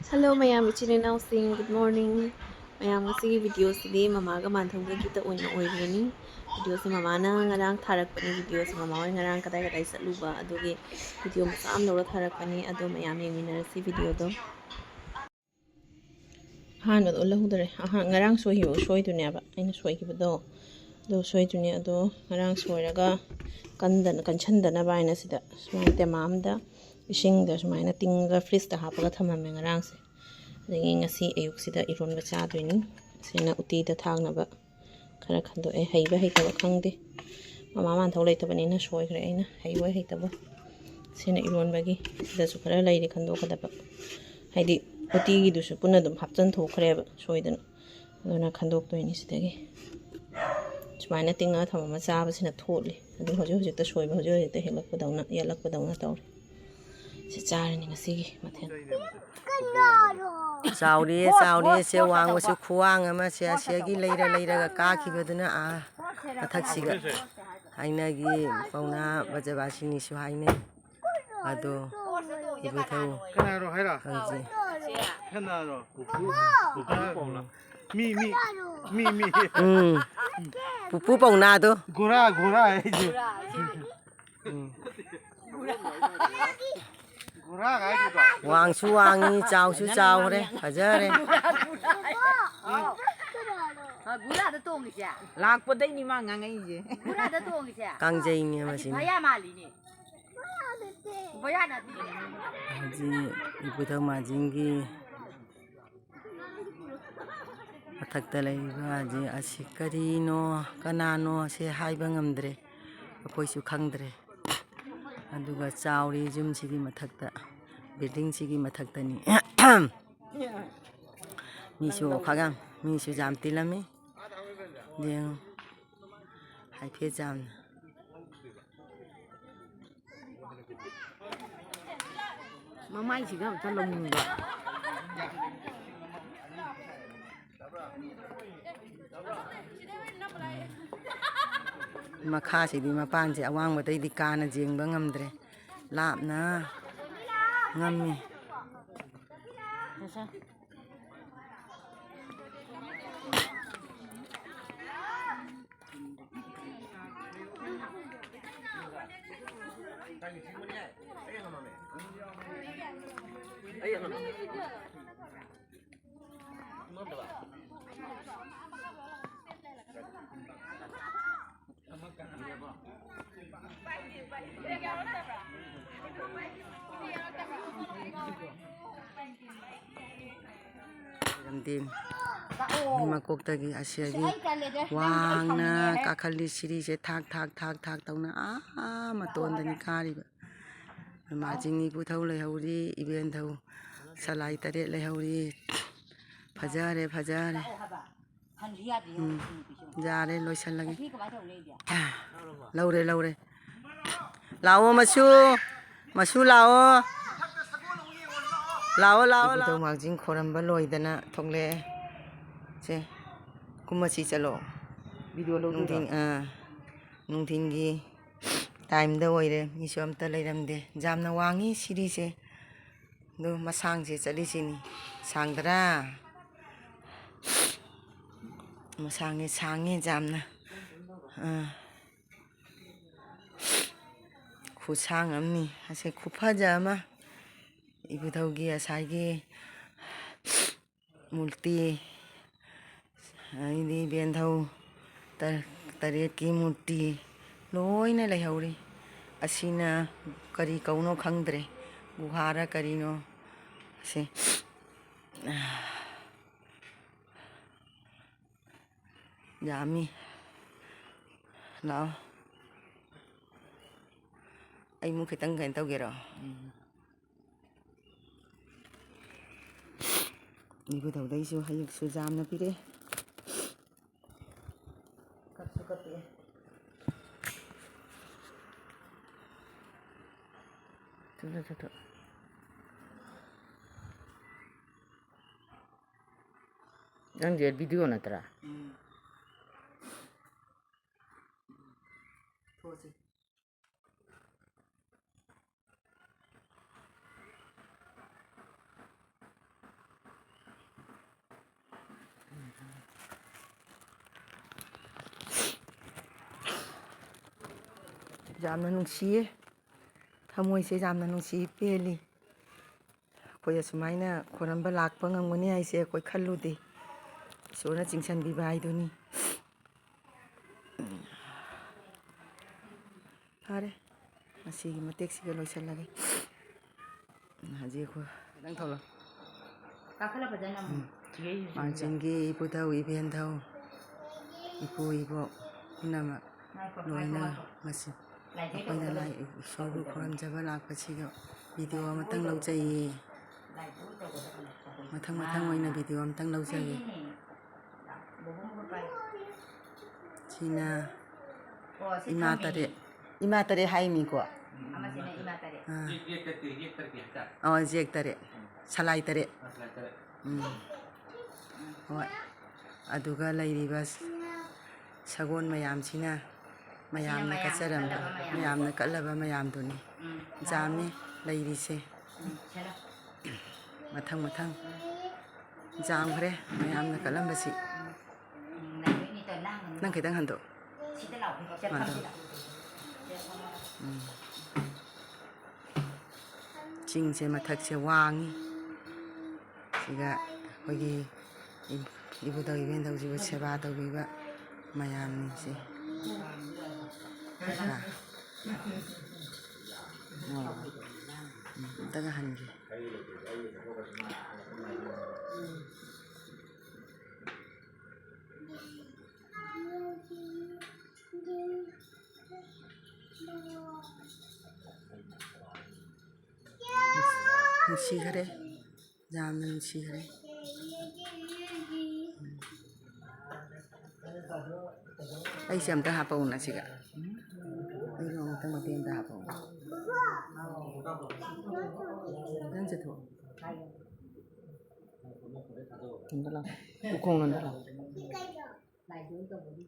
Hello mayam ichine now sing good morning mayam ngasi video sidi mama ga manthong gi ta oina oirani video se mama na ngarang tharak pani video se mama oi ngarang kadai kadai satluba adoge video masam lora tharak pani ado mayam yengminar si video do han do la hudare aha ngarang soi du ne ba aina soi gi do do soi du ne ado ngarang soi raga kan chandana ba aina sida sumai te mamda ising da sumai na tinga freeze ta hapaga thamame ngarang se adagi ngasi ayuk sida ironba chadoini sena uti da thagnaba khara khando e haiba haitaba khangde mama man thau leitabani na soikhre aina haiwa haitaba sena ironbagi sida su khara leire khando khadaba haidi uti gi dusu punna dum hapchan thokhreba soidana adona khandok toini sidagi sumaina tinga thamama chaba sina thotli adu hoje hoje ta soiba hoje hoje ta helakpadawna yalakpadawna tawre se charani ngasi gi mathen Saudi se wang se khuang ama se gi leira ga ka khi beduna a athak siga haina gi pauna bajabasi ni su haine ado ibu thau kana ro haira kanji kana ro pauna mi pupu pauna do gora hai ji gora gai ji wang su wangi chau re fajare gura da tong ni sia lạc bữa đấy ni mà ngang ngay gì gura da tong ni sia kangjai ni ma sin baya mali ni baya da ti ji ibu thau ma jingi athakta leiba ji asikarino kanano se haiba ngamdre akoi su khangdre aduga chauri jum sigi mathakta building sigi mathakta ni mi su khagam mi su jam tilami deng hai phe jam mà may chỉ có ta lồng vậy makha sidi mapan se awang batai di kana jengba ngamdre lapna ngammi ramdim makok tagi asiagi wangna kakhali siri se thak tauna a maton dani khari ba ma jingni pu thau le hauri iben thau salai tare le hauri fajare jare loisan lagi laure lao masu lao tau mak jing khoramba loidana thokle se kumasi chalo video lo nungthin gi time da oire mi su amta leiramde jamna wangi siri se do masang se chali sini sangdra masang jamna khusang amni ase khuphaja ma ibu thau gi asai gi multi ai di ben thau taret ki multi loina lai hauri asina kari kauno khangdre guhara karino se yami lao ai mu khitang gan tau gero ibu thau dai su hayuk su jam na pire Tuh. đang dệt video này tra thôi ꯌꯥꯝꯅ ꯅꯨꯡꯁꯤꯌꯦ ꯊꯃꯣꯏꯁꯦ ꯌꯥꯝꯅ ꯅꯨꯡꯁꯤ ꯄꯦꯜꯂꯤ ꯑꯩꯈꯣꯏ ꯑꯁꯨꯃꯥꯏꯅ ꯈꯣꯏꯔꯝꯕ ꯂꯥꯛꯄ ꯉꯝꯒꯅꯤ ꯍꯥꯏꯁꯦ ꯑꯩꯈꯣꯏ ꯈꯜꯂꯨꯗꯦ ꯏꯁꯣꯔꯅ ꯆꯤꯡꯁꯤꯟꯕꯤꯕ ꯍꯥꯏꯗꯨꯅꯤ ꯐꯔꯦ ꯉꯁꯤꯒꯤ ꯃꯇꯦꯛꯁꯤꯒ ꯂꯣꯏꯁꯤꯜꯂꯒꯦ ꯍꯧꯖꯤꯛ ꯑꯩꯈꯣꯏ ꯈꯤꯇꯪ ꯊꯣꯛꯂꯛꯑꯣ ꯃꯥꯡꯆꯤꯟꯒꯤ ꯏꯄꯨꯙꯧ ꯏꯕꯦꯟꯙꯧ ꯏꯄꯨ ꯏꯕꯣꯛ ꯄꯨꯝꯅꯃꯛ ꯂꯣꯏꯅ ꯉꯁꯤ ꯑꯩꯈꯣꯏꯅ ꯂꯥꯏ ꯏꯁꯣꯔꯕꯨ ꯈꯨꯔꯨꯝꯖꯕ ꯂꯥꯛꯄꯁꯤꯒ ꯚꯤꯗꯤꯑꯣ ꯑꯃꯇꯪ ꯂꯧꯖꯩꯌꯦ ꯃꯊꯪ ꯑꯣꯏꯅ ꯚꯤꯗꯤꯑꯣ ꯑꯃꯇꯪ ꯂꯧꯖꯒꯦ ꯁꯤꯅ ꯏꯃꯥ ꯇꯔꯦꯠ ꯍꯥꯏꯃꯤꯀꯣ ꯖꯦꯛ ꯇꯔꯦꯠ ꯁꯂꯥꯏ ꯇꯔꯦꯠ ꯍꯣꯏ ꯑꯗꯨꯒ ꯂꯩꯔꯤꯕ ꯁꯒꯣꯜ ꯃꯌꯥꯝꯁꯤꯅ ꯃꯌꯥꯝꯅ ꯀꯠꯆꯔꯝꯕ ꯃꯌꯥꯝꯅ ꯀꯠꯂꯕ ꯃꯌꯥꯝꯗꯨꯅꯤ ꯖꯥꯝꯅꯤ ꯂꯩꯔꯤꯁꯦ ꯃꯊꯪ ꯖꯥꯝꯈ꯭ꯔꯦ ꯃꯌꯥꯝꯅ ꯀꯠꯂꯝꯕꯁꯤ ꯅꯪ ꯈꯤꯇꯪ ꯍꯟꯗꯣꯛ ꯆꯤꯡꯁꯦ ꯃꯊꯛꯁꯦ ꯋꯥꯡꯉꯤ ꯁꯤꯒ ꯑꯩꯈꯣꯏꯒꯤ ꯏꯕꯨꯙꯧ ꯏꯕꯦꯟꯙꯧꯁꯤꯕꯨ ꯁꯦꯕꯥ ꯇꯧꯕꯤꯕ ꯃꯌꯥꯝꯁꯤ ꯑꯝꯇꯒ ꯍꯟꯒꯦ ꯅꯨꯡꯁꯤꯈꯔꯦ ꯌꯥꯝꯅ ꯅꯨꯡꯁꯤꯈꯔꯦ ꯑꯩꯁꯦ ꯑꯝꯇ ꯍꯥꯞꯄꯛꯎꯅ ꯁꯤꯒ ꯑꯩꯒ ꯑꯃꯨꯛꯇꯪ ꯃꯇꯦꯛ ꯑꯝꯇ ꯍꯥꯞꯄꯛꯎ ꯅꯪ ꯆꯠꯊꯣꯛ 우콩은 달라.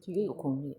이게 우콩이.